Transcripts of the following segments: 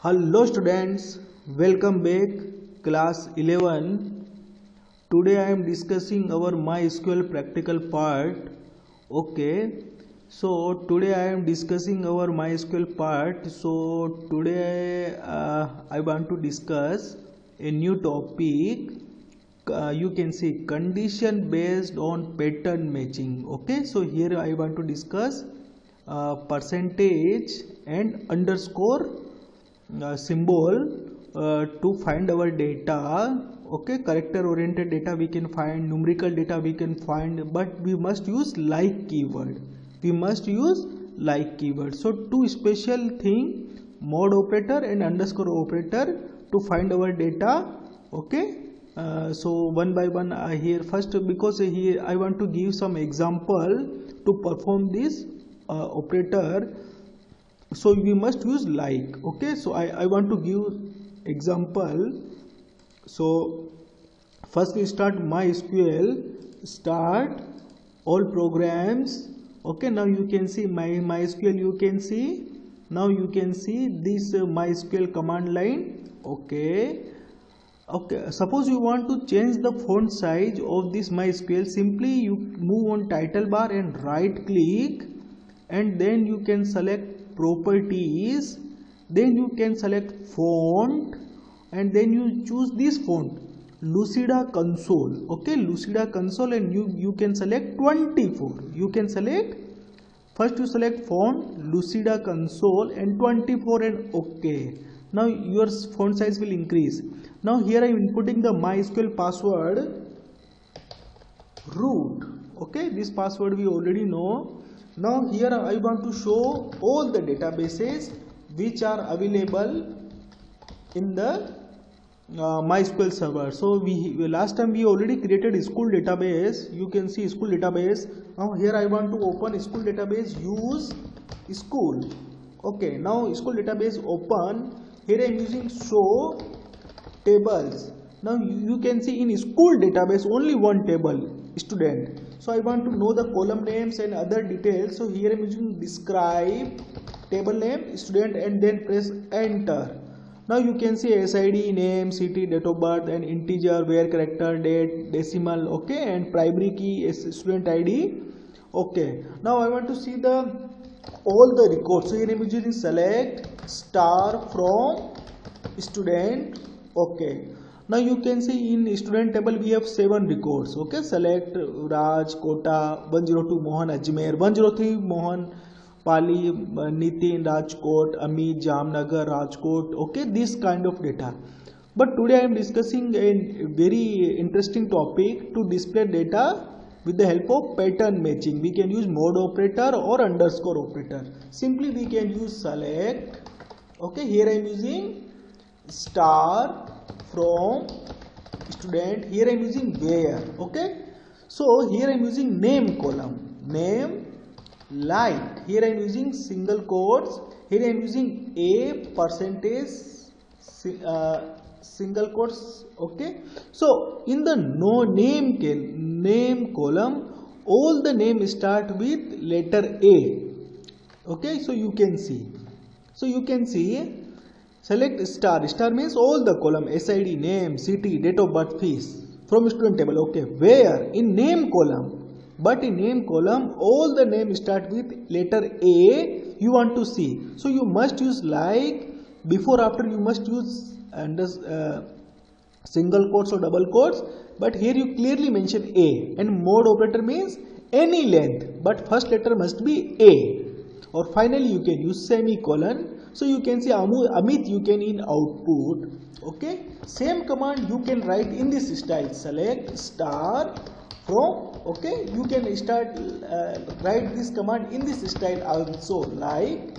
Hello students, welcome back class 11. Today I am discussing our MySQL practical part. Okay, so today I am discussing our MySQL part. So today I want to discuss a new topic. You can see condition based on pattern matching. Okay, so here I want to discuss percentage and underscore symbol to find our data. Okay, character oriented data we can find, numerical data we can find, but we must use like keyword. So two special thing, mod operator and underscore operator to find our data. Okay, so one by one here first, because here I want to give some example to perform this operator. So we must use like. Okay, so I want to give example. So first we start MySQL, start all programs. Okay, now you can see MySQL, you can see now you can see this MySQL command line. Okay, suppose you want to change the font size of this MySQL, simply you move on title bar and right click, and then you can select properties, then you can select font, and then you choose this font Lucida Console. Okay, Lucida Console, and you can select 24. You can select, first you select font Lucida Console and 24 and okay. Now your font size will increase. Now here I am inputting the MySQL password root. Okay, this password we already know. Now here I want to show all the databases which are available in the MySQL server. So last time we already created a school database. You can see school database. Now here I want to open school database, use school. Okay, now school database open. Here I am using show tables. Now you can see in school database only one table, student. So I want to know the column names and other details. So here I am using describe table name student and then press enter. Now you can see SID, name, city, date of birth, and integer, where character, date, decimal. Okay, and primary key is student ID. Okay, now I want to see all the records. So here I am using select star from student. Okay, now you can see in student table we have 7 records. Okay, select Raj, Kota, 102 Mohan, Ajmer, 103 Mohan, Pali, Nitin, Rajkot, Amit, Jamnagar, Rajkot. Okay, this kind of data. But today I am discussing a very interesting topic to display data with the help of pattern matching. We can use mod operator or underscore operator. Simply we can use select. Okay, here I am using star from student. Here I am using where. Okay, so here I am using name column, name, like. Here I am using single quotes. Here I am using a percentage single quotes. Okay, so in the name column, all the names start with letter A. Okay, so you can see. Select star. Star means all the column, SID, name, city, date of birth, fees from student table. Okay, where in name column, but in name column all the names start with letter A you want to see. So you must use like. Before after you must use single quotes or double quotes, but here you clearly mention A, and mod operator means any length, but first letter must be A. Or finally you can use semicolon. So you can see Amit you can in output. Okay, same command you can write in this style, select star from. Okay, you can start write this command in this style also, like.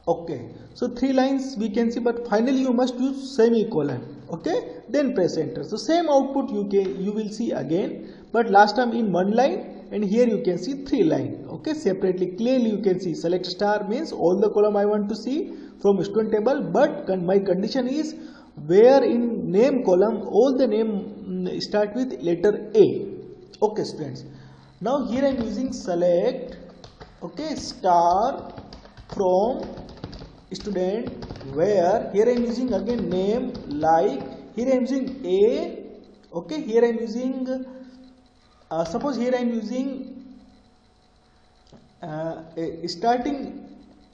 Okay, so 3 lines we can see, but finally you must use semicolon. Okay, then press enter. So same output you will see again, but last time in 1 line, and here you can see 3 line. Okay, separately clearly you can see select star means all the column I want to see from student table, but my condition is where in name column all the name start with letter A. Okay students, now here I am using select. Okay, star from student where, here I am using again name, like here I am using a, okay, here I am using suppose here I am using starting,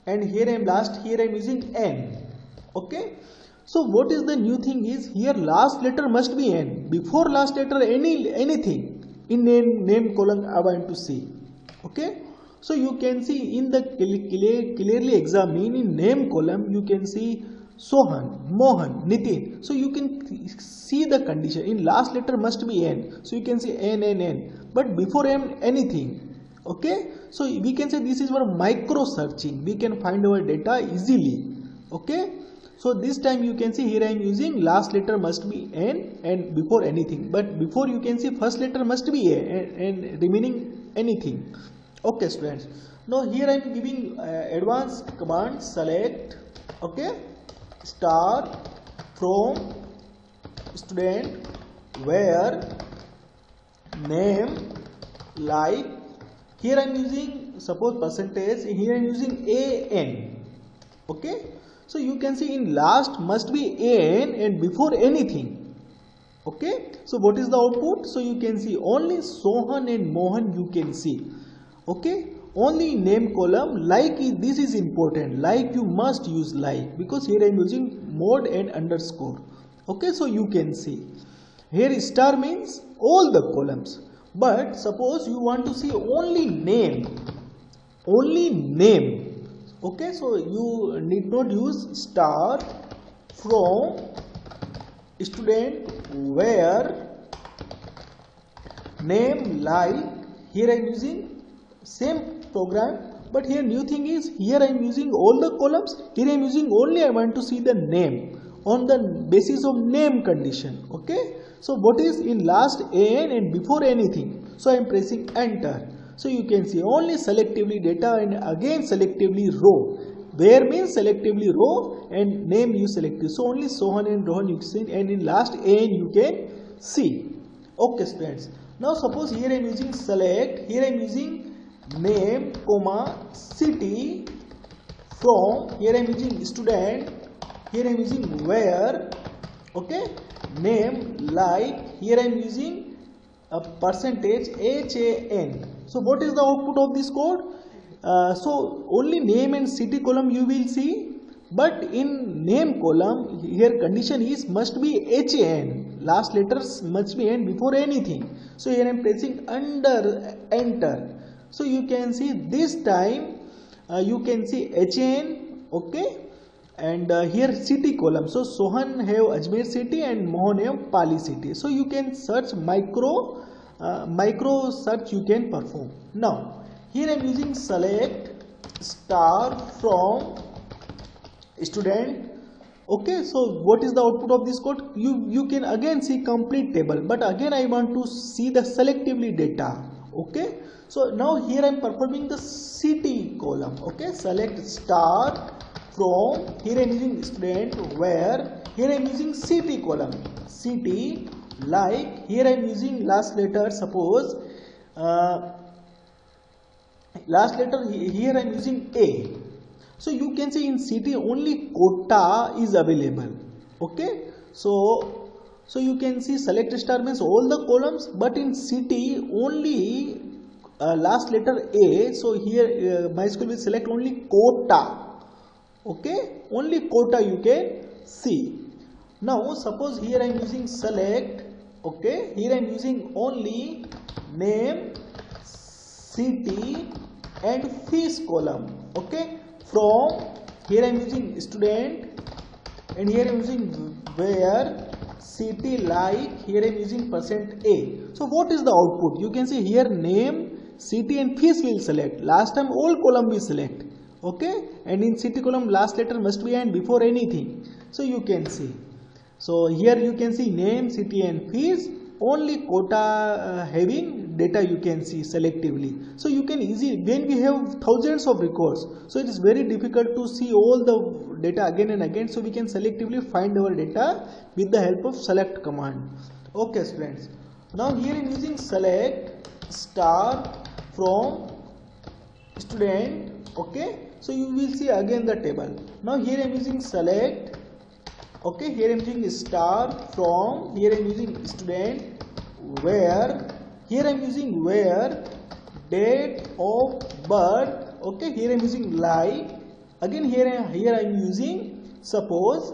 and here I am last, here I am using n. Okay, so what is the new thing is, here last letter must be n, before last letter anything in name column I want to see. Okay, so you can see in the clearly examine in name column, you can see Sohan, Mohan, Nitin. So you can see the condition in last letter must be n, so you can see n, but before n anything. Okay, so we can say this is for micro searching, we can find our data easily. Okay, so this time you can see here I am using last letter must be n and before anything, but before you can see first letter must be a and remaining anything. Okay students, now here I am giving advanced command select, okay, star from student where name, like here I am using suppose percentage, here I am using an. Okay, so you can see in last must be an and before anything. Okay, so what is the output? So you can see only Sohan and Mohan you can see. Okay, only name column, like this is important, like you must use like, because here I am using mode and underscore. Okay, so you can see here star means all the columns, but suppose you want to see only name, okay, so you need not use star from student where name, like here I am using same program, but here new thing is, here I am using all the columns, here I am using only I want to see the name on the basis of name condition. Okay, so what is in last an and before anything, so I am pressing enter. So you can see only selectively data and again selectively row, where means selectively row and name you selected, so only Sohan and Rohan you can see, and in last an you can see. Okay students, now suppose here I am using select, here I am using name comma city from, here I am using student, here I am using where, okay, name, like here I am using a percentage HAN. So what is the output of this code? So only name and city column you will see, but in name column here condition is must be HAN, last letters must be n before anything. So here I am pressing under enter. So you can see this time you can see HAN, okay, and here city column, so Sohan have Ajmer city and Mohan have Pali city. So you can search micro search you can perform. Now here I am using select star from student. Okay, so what is the output of this code? You can again see complete table, but again I want to see the selectively data. Okay, so now here I am performing the city column. Okay, select star from, here I am using student where, here I am using city column, city, like here I am using last letter, suppose last letter here I am using A. So you can see in city only quota is available. Okay, so you can see select star means all the columns, but in city only last letter A. So here MySQL will select only quota. Okay, only quota you can see. Now suppose here I am using select, okay, here I am using only name, city and fees column. Okay, from, here I am using student and here I am using where, city, like here I am using %A. So what is the output? You can see here name, city and fees will select. Last time all column we select. Okay, and in city column last letter must be and before anything. So you can see. So here you can see name, city and fees, only quota having data you can see selectively. So you can easily, when we have thousands of records, so it is very difficult to see all the data again and again. So we can selectively find our data with the help of select command. Okay students, now here I am using select star from student. Okay, So you will see again the table. Now here I am using select, okay, here I am using star from, here I am using student, where, here I am using where, date of birth, okay, here I am using like, again here I am using, suppose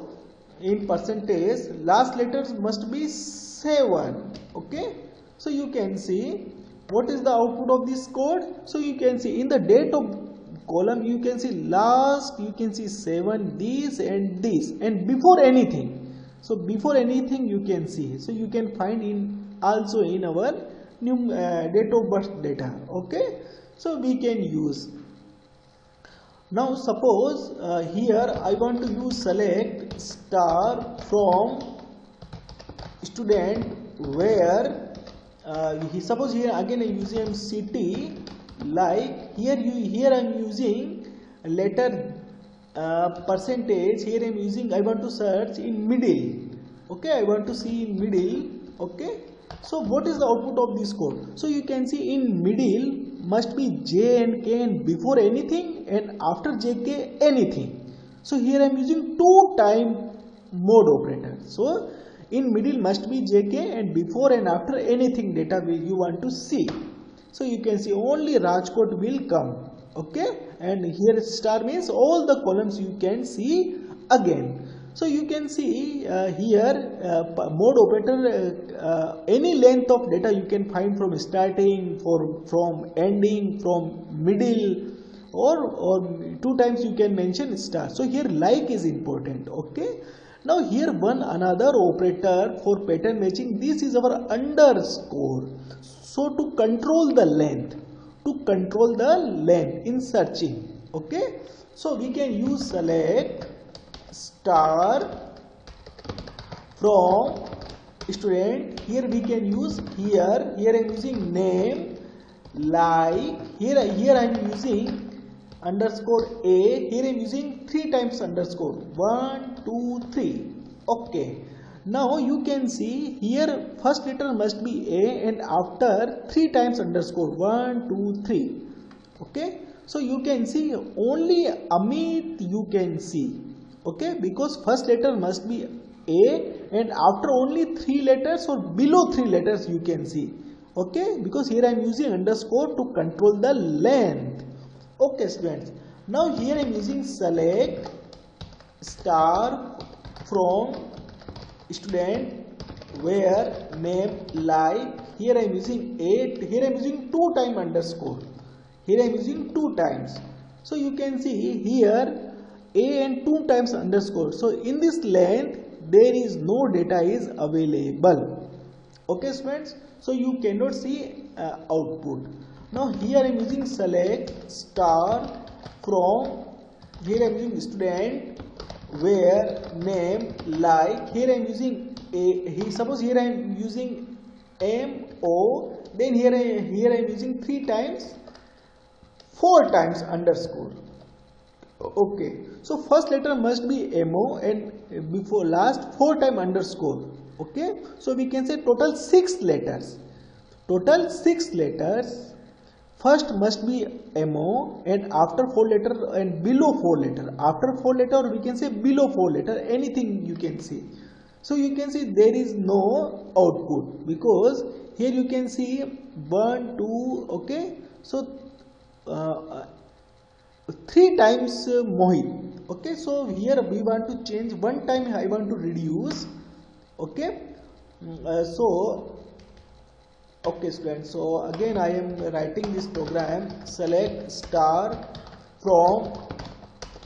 in percentage last letters must be 7, okay. So you can see what is the output of this code. So you can see in the date of column you can see last, you can see 7, this and this, and before anything, so before anything you can see, so you can find in also in our new date of birth data, okay. So we can use. Now suppose here I want to use select star from student where suppose here again I use city, like here I am using letter percentage, here I am using, I want to search in middle, okay, I want to see in middle, okay. So what is the output of this code? So you can see in middle must be J and K and before anything and after JK anything. So here I am using 2 time mode operator. So in middle must be JK and before and after anything data you want to see. So you can see only Rajkot will come, okay, and here star means all the columns you can see again. So you can see here mode operator, any length of data you can find from starting, from ending, from middle, or 2 times you can mention star. So here like is important, okay. Now here one another operator for pattern matching, this is our underscore. So to control the length, in searching, okay. So we can use select star from student, here we can use, here I am using name, like, here I am using underscore a, here I am using 3 times underscore, 1 2 3, okay. Now you can see here first letter must be A and after 3 times underscore, 1 2 3, okay. So you can see only Amit you can see, okay, because first letter must be A and after only 3 letters or below 3 letters you can see, okay, because here I am using underscore to control the length, okay students. Now here I am using select star from student where name like, here I am using 8, here I am using 2 time underscore, here I am using 2 times. So you can see here A and 2 times underscore. So in this length there is no data is available, okay students. So you cannot see output. Now here I am using select star from, here I am using student where name like, here I am using a, suppose here I am using MO, then here I am using 3 times, 4 times underscore, okay. So first letter must be MO and before last 4 time underscore, okay. So we can say total 6 letters, first must be MO and after 4 letter and below 4 letter, after 4 letter, or we can say below 4 letter, anything you can see. So you can see there is no output because here you can see 1 2, okay. So 3 times Mohit, okay. So here we want to change 1 time, I want to reduce, okay. Okay students, so again I am writing this program, select star from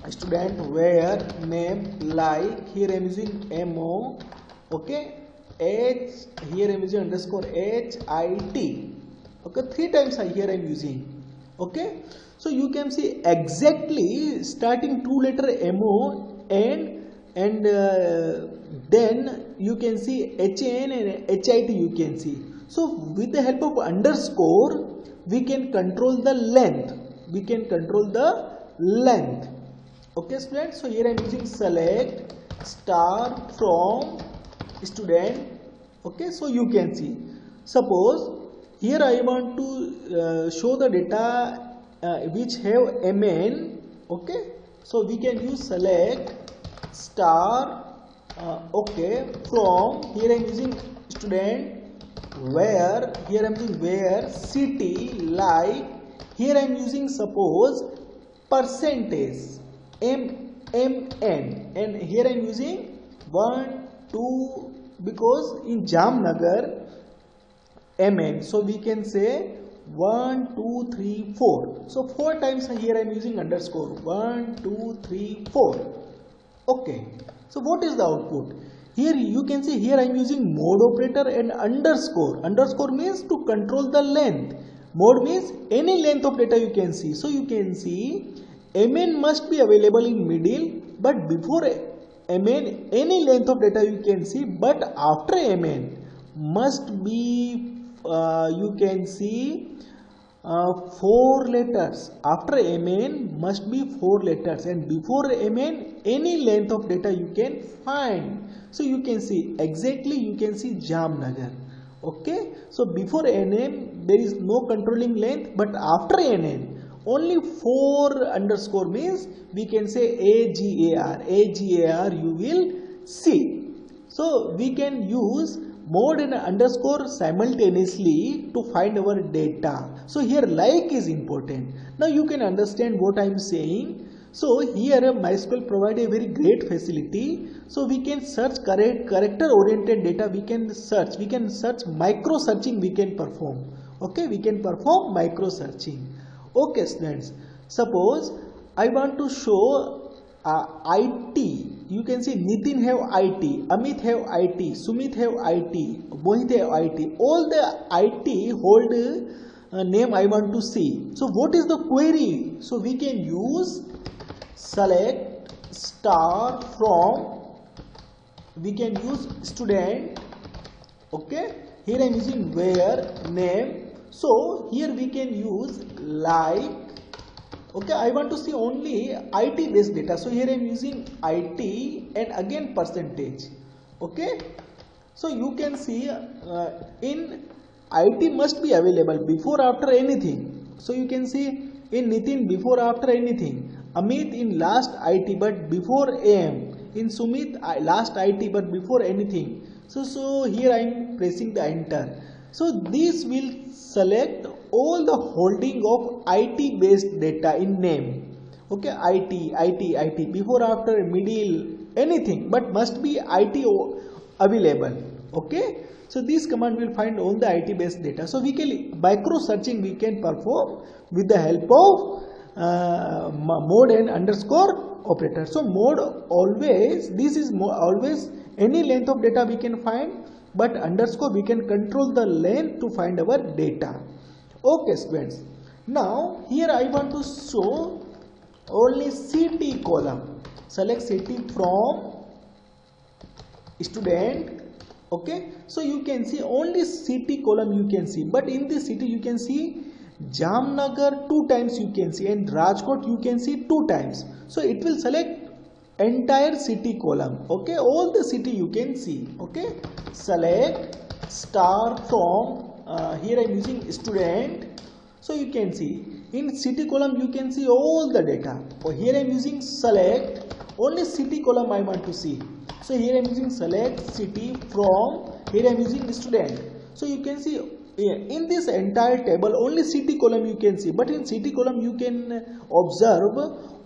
student where name like, here I am using MO, okay, H, here I am using underscore HIT, okay, 3 times here I am using, okay. So you can see exactly starting 2 letter MO and then you can see HN and HIT you can see. So with the help of underscore we can control the length, okay students. So here I am using select star from student, okay. So you can see, suppose here I want to show the data which have MN, Okay, so we can use select star okay from, here I am using student, where, here I am using where, city, like here I am using suppose percentage mn, and here I am using 1 2 because in Jamnagar mn, so we can say 1 2 3 4, so 4 times here I am using underscore 1 2 3 4. Okay, so what is the output? Here you can see, here I am using mode operator and underscore. Underscore means to control the length. Mode means any length of data you can see. So you can see mn must be available in middle, but before mn any length of data you can see, but after mn must be you can see 4 letters. After mn must be 4 letters, and before mn any length of data you can find. So you can see exactly, you can see Jamnagar. Okay, so before nn there is no controlling length, but after nn only 4 underscore means we can say agar you will see. So we can use mode and underscore simultaneously to find our data. So here like is important. Now you can understand what I am saying. So here MySQL provide a very great facility. So we can search character oriented data, we can search micro searching we can perform. Okay, we can perform micro searching. Okay students, suppose I want to show IT, you can see Nitin have IT, Amit have IT, Sumit have IT, Mohit have IT, all the IT hold name I want to see. So what is the query? So we can use select star from, we can use student. Okay, here I am using where name, so here we can use like. Okay, I want to see only IT based data, so here I am using IT and again percentage. Okay, so you can see in IT must be available before after anything. So you can see in Nitin before after anything, Amit in last IT but before AM, in Sumit last IT but before anything. So here I am pressing the enter. So this will select all the holding of IT based data in name. Okay, IT before after middle anything, but must be IT available. Okay, so this command will find all the IT based data. So we can micro searching we can perform with the help of mode and underscore operator. So mode always, this is always any length of data we can find, but underscore we can control the length to find our data. Okay students, now here I want to show only city column. Select city from student. Okay, so you can see only city column you can see, but in this city you can see Jamnagar 2 times you can see, and Rajkot you can see 2 times. So it will select entire city column. Okay, all the city you can see. Okay, select star from, here I am using student. So you can see in city column you can see all the data. Or here I am using select, only city column I want to see. So here I am using select city from, here I am using student. So you can see in this entire table only city column you can see, but in city column you can observe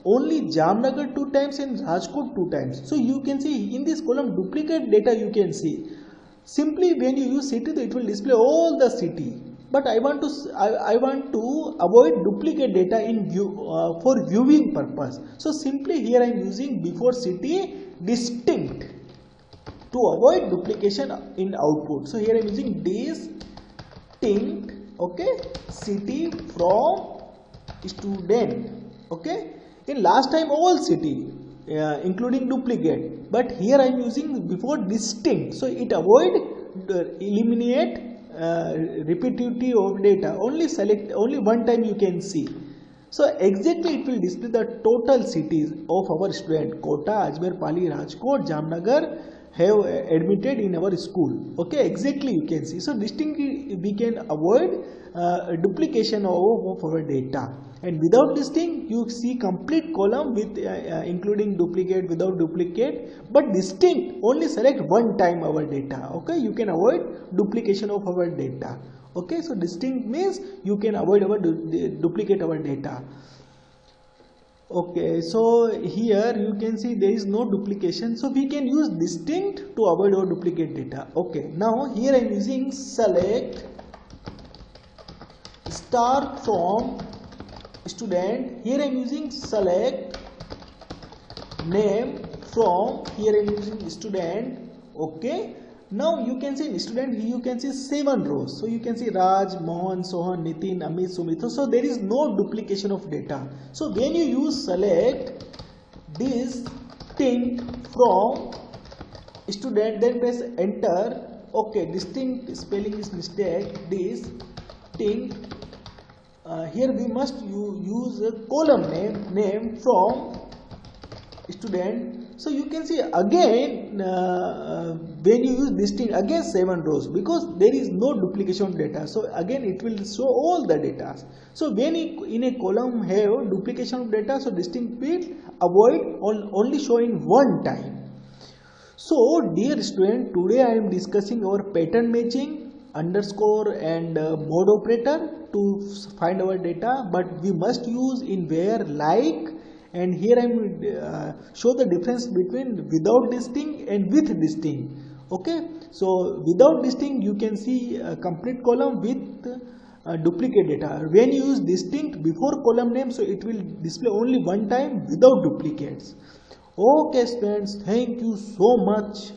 only Jamnagar 2 times and Rajkot 2 times. So you can see in this column duplicate data you can see. Simply when you use city, it will display all the city. But I want to avoid duplicate data in view for viewing purpose. So simply here I am using before city distinct to avoid duplication in output. So here I am using distinct. Okay, city from student. Okay, in last time all city including duplicate, but here I am using before distinct, so it eliminate repetitive of data. Only select only one time you can see. So exactly it will display the total cities of our student. Kota, Ajmer, Pali, Rajkot, Jamnagar have admitted in our school. Okay, exactly, you can see. So distinct, we can avoid duplication of our data. And without distinct, you see complete column with including duplicate, without duplicate. But distinct, only select one time our data. Okay, you can avoid duplication of our data. Okay, so distinct means you can avoid our duplicate our data. Okay, so here you can see there is no duplication, so we can use distinct to avoid our duplicate data. Okay, now here I am using select star from student. Here I am using select name from, here I am using student. Okay, now you can see in student, you can see 7 rows. So you can see Raj, Mohan, Sohan, Nitin, Amit, Sumit. So there is no duplication of data. So when you use select distinct from student, then press enter. Okay, distinct spelling is mistake. Distinct. Here we must use a column name from student. So you can see again when you use distinct, again 7 rows, because there is no duplication of data. So again it will show all the data. So when in a column have duplication of data, so distinct will avoid only showing one time. So dear student, today I am discussing our pattern matching, underscore and mode operator to find our data, but we must use in where, like. And here I am show the difference between without distinct and with distinct. Okay, so without distinct you can see a complete column with duplicate data. When you use distinct before column name, so it will display only one time without duplicates. Okay students, thank you so much.